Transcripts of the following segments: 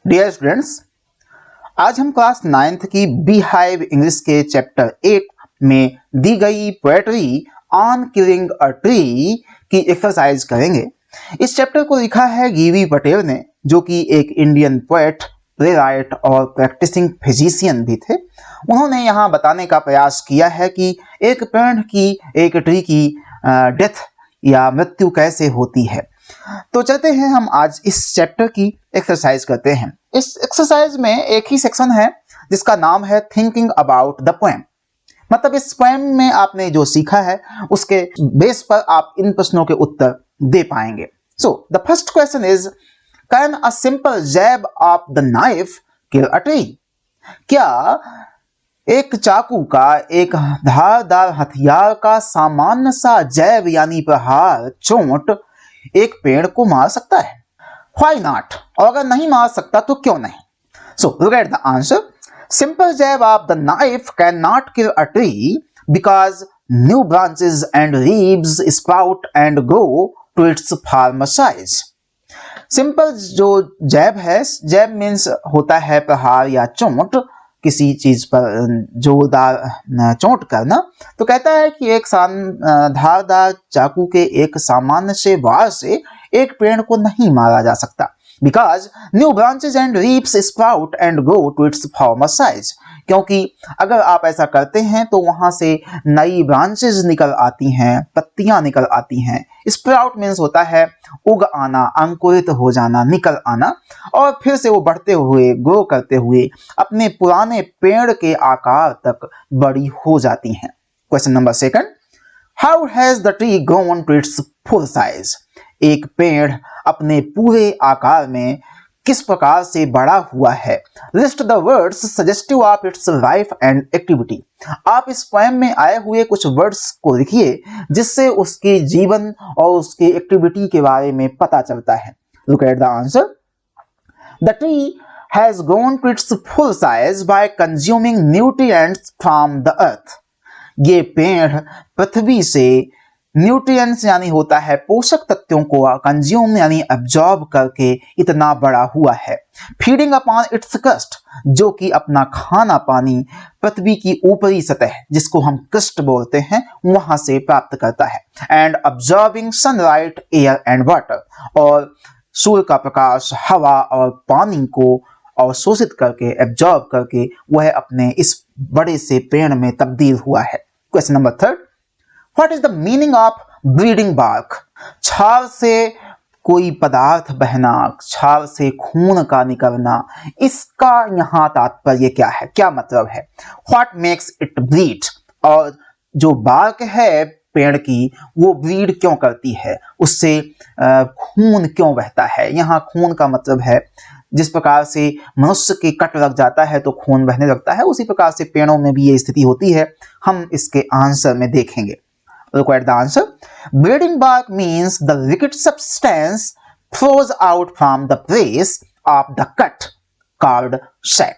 Dear students, आज हम class 9th की बी हाइव इंग्लिश के चैप्टर 8 में दी गई poetry on killing a tree की एक्सरसाइज करेंगे। इस चैप्टर को लिखा है गी.वी. पटेल ने, जो कि एक इंडियन पोएट, प्लेराइट और प्रैक्टिसिंग फिजिशियन भी थे। उन्होंने यहाँ बताने का प्रयास किया है कि एक पेड़ की, एक ट्री की डेथ या मृत्यु कैसे होती है। तो चलते हैं, हम आज इस चैप्टर की एक्सरसाइज करते हैं। इस एक्सरसाइज में एक ही सेक्शन है जिसका नाम है थिंकिंग अबाउट द पोएम। मतलब इस पोएम में आपने जो सीखा है उसके बेस पर आप इन प्रश्नों के उत्तर दे पाएंगे। So the first question is, can a simple jab of the knife kill a tree? क्या एक चाकू का, एक धारदार हथियार का सामान्य सा जैब यानी प्रहार, चोट एक पेड़ को मार सकता है? Why not? और अगर नहीं मार सकता तो क्यों नहीं? So look at the answer. Simple jab of the knife cannot kill a tree because new branches and leaves sprout and grow to its former size. Simple जो जैब है, जैब मीन्स होता है प्रहार या चोट, किसी चीज पर जोरदार चोट करना। तो कहता है कि एक धारदार चाकू के एक सामान्य से वार से एक पेड़ को नहीं मारा जा सकता। Because new branches and leaves sprout and grow to its former size, क्योंकि अगर आप ऐसा करते हैं तो वहां से नई ब्रांचेस निकल आती हैं, पत्तियां निकल आती हैं। स्प्राउट मीन्स होता है उग आना, अंकुरित हो जाना, निकल आना, और फिर से वो बढ़ते हुए, ग्रो करते हुए अपने पुराने पेड़ के आकार तक बड़ी हो जाती हैं। Question number second, how has the tree grown to its full size? एक पेड़ अपने पूरे आकार में किस प्रकार से बड़ा हुआ है? List the words suggestive of its life and activity. आप इस पोएम में आए हुए कुछ वर्ड्स को लिखिए जिससे उसके जीवन और उसके एक्टिविटी के बारे में पता चलता है। Look at the answer. The tree has grown to its full size by consuming nutrients from the earth. ये पेड़ पृथ्वी से न्यूट्रिएंट्स यानी होता है पोषक तत्वों को कंज्यूम यानी अब्जॉर्ब करके इतना बड़ा हुआ है। फीडिंग अपॉन इट्स क्रस्ट, जो कि अपना खाना पानी पृथ्वी की ऊपरी सतह, जिसको हम क्रस्ट बोलते हैं, वहां से प्राप्त करता है। And absorbing sunlight, air and water, और सूर्य का प्रकाश, हवा और पानी को और शोषित करके, एब्जॉर्ब करके वह अपने इस बड़े से पेड़ में तब्दील हुआ है। Question number third, What is the meaning of bleeding bark? छाल से कोई पदार्थ बहना, छाल से खून का निकलना, इसका यहाँ तात्पर्य क्या है, क्या मतलब है? What makes it bleed? और जो बार्क है पेड़ की, वो ब्लीड क्यों करती है, उससे खून क्यों बहता है? यहाँ खून का मतलब है जिस प्रकार से मनुष्य के कट लग जाता है तो खून बहने लगता है, उसी प्रकार से पेड़ों में भी ये स्थिति होती है। हम इसके आंसर में देखेंगे। Look at the answer. Bleeding bark means the liquid substance flows out from the place of the cut called sap.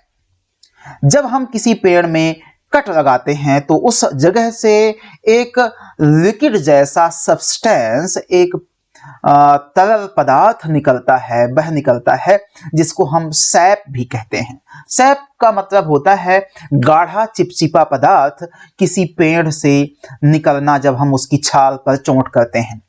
जब हम किसी पेड़ में कट लगाते हैं तो उस जगह से एक लिक्विड जैसा सब्सटेंस, एक तरल पदार्थ निकलता है, बह निकलता है, जिसको हम सैप भी कहते हैं। सैप का मतलब होता है गाढ़ा चिपचिपा पदार्थ किसी पेड़ से निकलना जब हम उसकी छाल पर चोट करते हैं।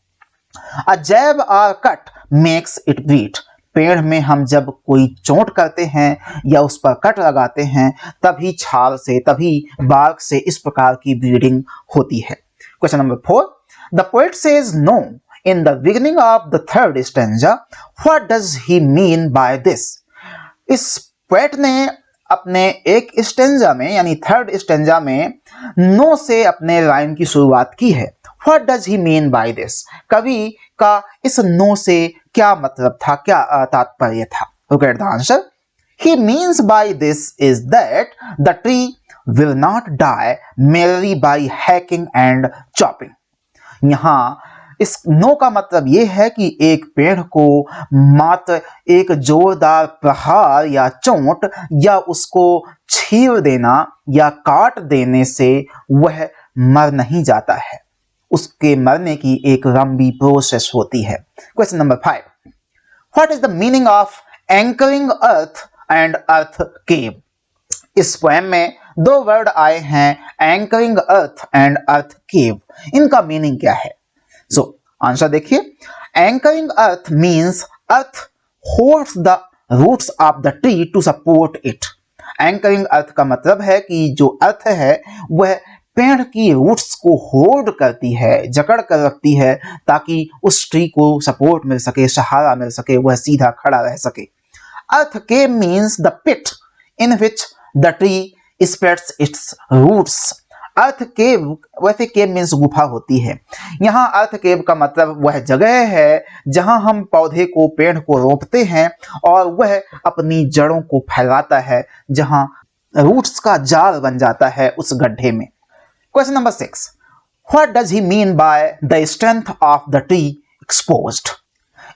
अ जैब और कट मेक्स इट ब्लीड। पेड़ में हम जब कोई चोट करते हैं या उस पर कट लगाते हैं, तभी छाल से, तभी बार्क से इस प्रकार की ब्लीडिंग होती है। Question number 4, the poet says no in the beginning of the third stanza. What does he mean by this? इस पोएट ने अपने एक स्टेंजा में यानी थर्ड स्टेंजा में नो से अपने लाइन की शुरुआत की है। What does he mean by this? कवि का इस नो से क्या मतलब था, क्या तात्पर्य था? Look at the answer. He means by this is that the tree will not die merely by hacking and chopping. यहाँ इस नो का मतलब यह है कि एक पेड़ को मात्र एक जोरदार प्रहार या चोट या उसको छील देना या काट देने से वह मर नहीं जाता है, उसके मरने की एक लंबी प्रोसेस होती है। Question number 5, what is the meaning of anchoring earth and earth cave. इस पोएम में दो वर्ड आए हैं, एंकरिंग अर्थ एंड अर्थ केव। इनका मीनिंग क्या है? सो आंसर देखिए, anchoring earth means earth holds the roots of the tree to support it. Anchoring earth का मतलब है कि जो अर्थ है वह पेड़ की रूट्स को होल्ड करती है, जकड़ कर रखती है, ताकि उस ट्री को सपोर्ट मिल सके, सहारा मिल सके, वह सीधा खड़ा रह सके। Earth cave means the pit in which the tree spreads its roots. Earth cave, वैसे केव मीन्स गुफा होती है, यहाँ अर्थ केव का मतलब वह जगह है जहां हम पौधे को, पेड़ को रोपते हैं और वह अपनी जड़ों को फैलाता है, जहां रूट्स का जाल बन जाता है उस गड्ढे में। Question number 6, what does he mean by the strength of the tree exposed?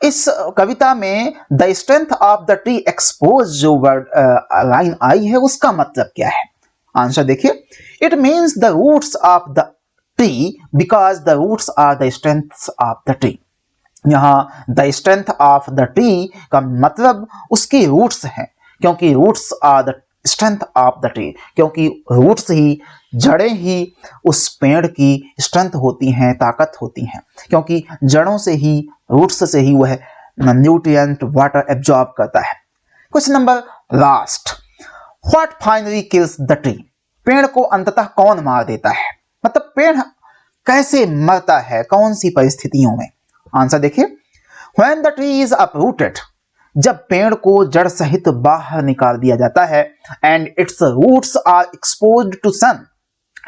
इस कविता में the strength of the tree expose जो वर्ड लाइन आई है उसका मतलब क्या है? आंसर देखिए, it means the roots of the tree because the roots are the strength of the tree. यहाँ the strength of the tree का मतलब उसकी रूट्स हैं, क्योंकि roots are the strength of the tree, क्योंकि रूट्स ही, जड़ें ही उस पेड़ की स्ट्रेंथ होती हैं, ताकत होती हैं, क्योंकि जड़ों से ही, रूट्स से ही वह न्यूट्रिएंट वाटर एब्जॉर्ब करता है। Question number last, what finally kills the tree? पेड़ को अंततः कौन मार देता है? मतलब पेड़ कैसे मरता है, कौन सी परिस्थितियों में? आंसर देखिए, when the tree is uprooted, जब पेड़ को जड़ सहित बाहर निकाल दिया जाता है, and its roots are exposed to sun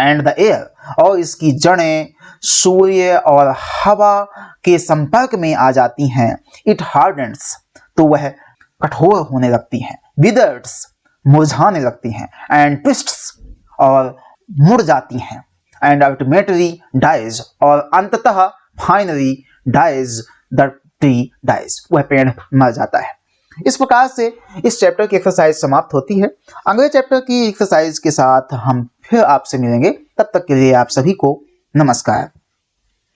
and the air, और इसकी जड़ें सूर्य और हवा के संपर्क में आ जाती हैं, इट हार्डन्स, तो वह कठोर होने लगती हैं, विदर्स, मुरझाने लगती हैं, एंड ट्विस्ट्स, और मुड़ जाती हैं, एंड अल्टीमेटली डाइज, और अंततः finally dies, the tree dies, वह पेड़ मर जाता है। इस प्रकार से इस चैप्टर की एक्सरसाइज समाप्त होती है। अगले चैप्टर की एक्सरसाइज के साथ हम फिर आपसे मिलेंगे, तब तक के लिए आप सभी को नमस्कार।